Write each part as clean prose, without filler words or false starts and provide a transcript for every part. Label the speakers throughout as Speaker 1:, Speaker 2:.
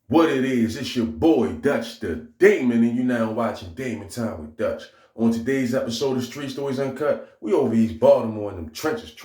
Speaker 1: What it is, it's your boy Dutch the Damon, and you now watching Damon Time with Dutch. On today's episode of Street Stories Uncut, we over East Baltimore in them trenches.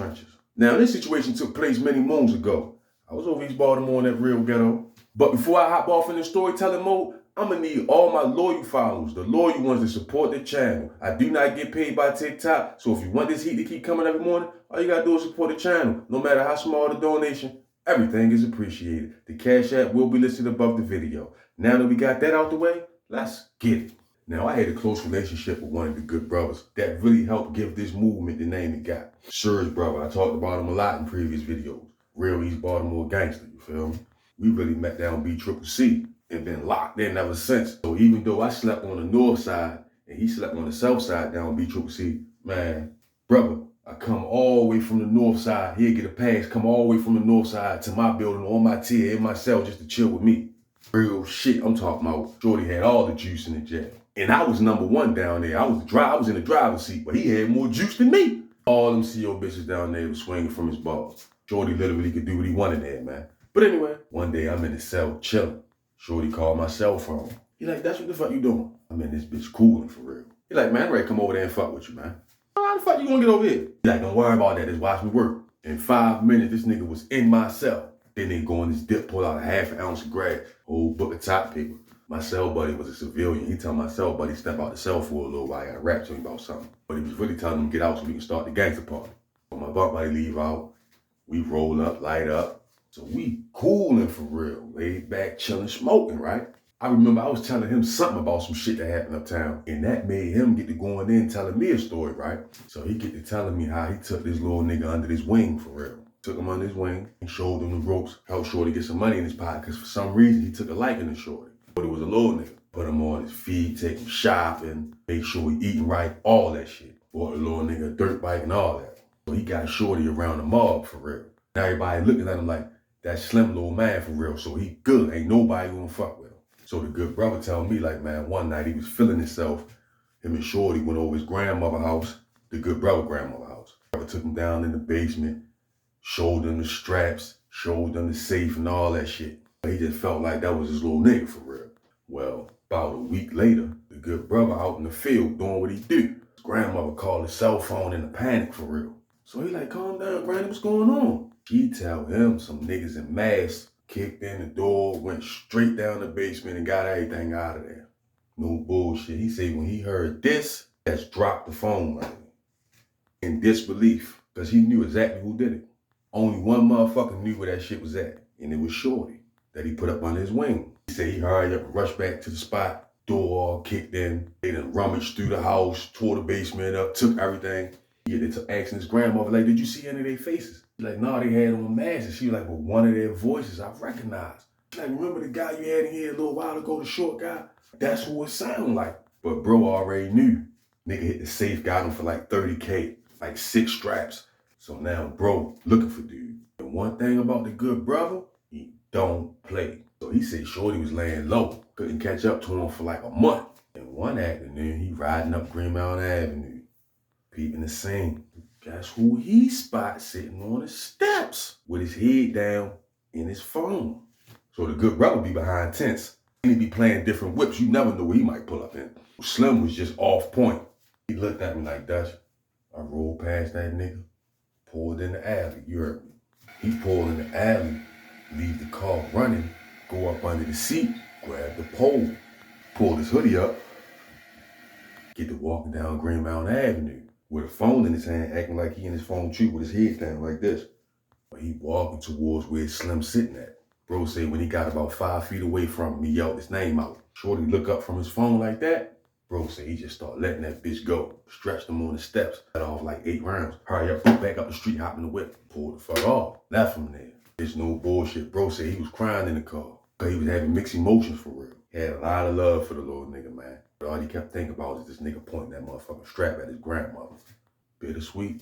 Speaker 1: Now, this situation took place many moons ago. I was over East Baltimore in that real ghetto. But before I hop off in the storytelling mode, I'm gonna need all my loyal followers, the loyal ones that support the channel. I do not get paid by TikTok, so if you want this heat to keep coming every morning, all you gotta do is support the channel. No matter how small the donation, everything is appreciated. The Cash App will be listed above the video. Now that we got that out the way, let's get it. Now, I had a close relationship with one of the good brothers that really helped give this movement the name it got. Surge brother, I talked about him a lot in previous videos. Real East Baltimore gangster, you feel me? We really met down BCCC and been locked in ever since. So even though I slept on the north side and he slept on the south side down BCCC, man, brother, I come all the way from the north side. He'd get a pass, come all the way from the north side to my building on my tier in my cell just to chill with me. Real shit, I'm talking about. Shorty had all the juice in the jail. And I was number one down there. I was in the driver's seat, but he had more juice than me. All them CO bitches down there was swinging from his balls. Shorty literally could do what he wanted there, man. But anyway, one day I'm in the cell chilling. Shorty called my cell phone. He like, that's what the fuck you doing? I'm in this bitch cooling for real. He like, man, I'm ready to come over there and fuck with you, man. How the fuck you gonna get over here? He like, don't worry about that, just watch me work. In 5 minutes, this nigga was in my cell. Then they go in this dip, pull out a half an ounce of grass, whole book of top paper. My cell buddy was a civilian. He told my cell buddy step out the cell for a little while. I got to rap to him about something. But he was really telling him to get out so we can start the gangster party. So my bunk buddy leave out. We roll up, light up. So we cooling for real. Laid back, chilling, smoking, right? I remember I was telling him something about some shit that happened uptown. And that made him get to going in telling me a story, right? So he get to telling me how he took this little nigga under his wing for real. Took him under his wing and showed him the ropes, helped Shorty get some money in his pocket because for some reason he took a liking to Shorty. But it was a little nigga. Put him on his feet, take him shopping, make sure he eating right, all that shit. Bought the little nigga a dirt bike and all that. So he got Shorty around the mob for real. And everybody looking at him like, that slim little man for real, so he good. Ain't nobody gonna fuck with him. So the good brother told me like, man, one night he was feeling himself. Him and Shorty went over his grandmother's house, the good brother grandmother's house. Brother took him down in the basement, showed them the straps, showed them the safe and all that shit. He just felt like that was his little nigga for real. Well, about a week later, the good brother out in the field doing what he do. His grandmother called his cell phone in a panic for real. So he like, calm down, Granny, what's going on? She tell him some niggas in masks kicked in the door, went straight down the basement and got everything out of there. No bullshit. He said when he heard this, that's dropped the phone right in disbelief because he knew exactly who did it. Only one motherfucker knew where that shit was at, and it was Shorty that he put up under his wing. He said he hurried up and rushed back to the spot, door all kicked in. They done rummaged through the house, tore the basement up, took everything. He had to asking his grandmother, like, did you see any of their faces? He's like, no, they had on masks. She was like, but one of their voices I recognized. Like, remember the guy you had in here a little while ago, the short guy? That's who it sounded like. But bro already knew. Nigga hit the safe, got him for like 30K, like 6 straps. So now bro looking for dude. And one thing about the good brother, he don't play. So he said Shorty was laying low. Couldn't catch up to him for like a month. And one afternoon, he riding up Green Mountain Avenue, peeping the scene. Guess who he spot sitting on the steps with his head down in his phone. So the good brother be behind tents. And he be playing different whips. You never know where he might pull up in. Slim was just off point. He looked at me like, Dutch, I rolled past that nigga. Pulled in the alley, you heard me. He pulled in the alley, leave the car running, go up under the seat, grab the pole, pull his hoodie up, get to walking down Green Mountain Avenue with a phone in his hand, acting like he in his phone too, with his head down like this. But he walking towards where Slim's sitting at. Bro said when he got about 5 feet away from him, he yelled his name out. Shorty look up from his phone like that. Bro said he just started letting that bitch go. Stretched him on the steps, let off like 8 rounds. Hurry up, put back up the street, hop in the whip, pulled the fuck off. Left him there. It's no bullshit. Bro said he was crying in the car. Cause he was having mixed emotions for real. He had a lot of love for the little nigga, man. But all he kept thinking about was this nigga pointing that motherfucking strap at his grandmother. Bittersweet.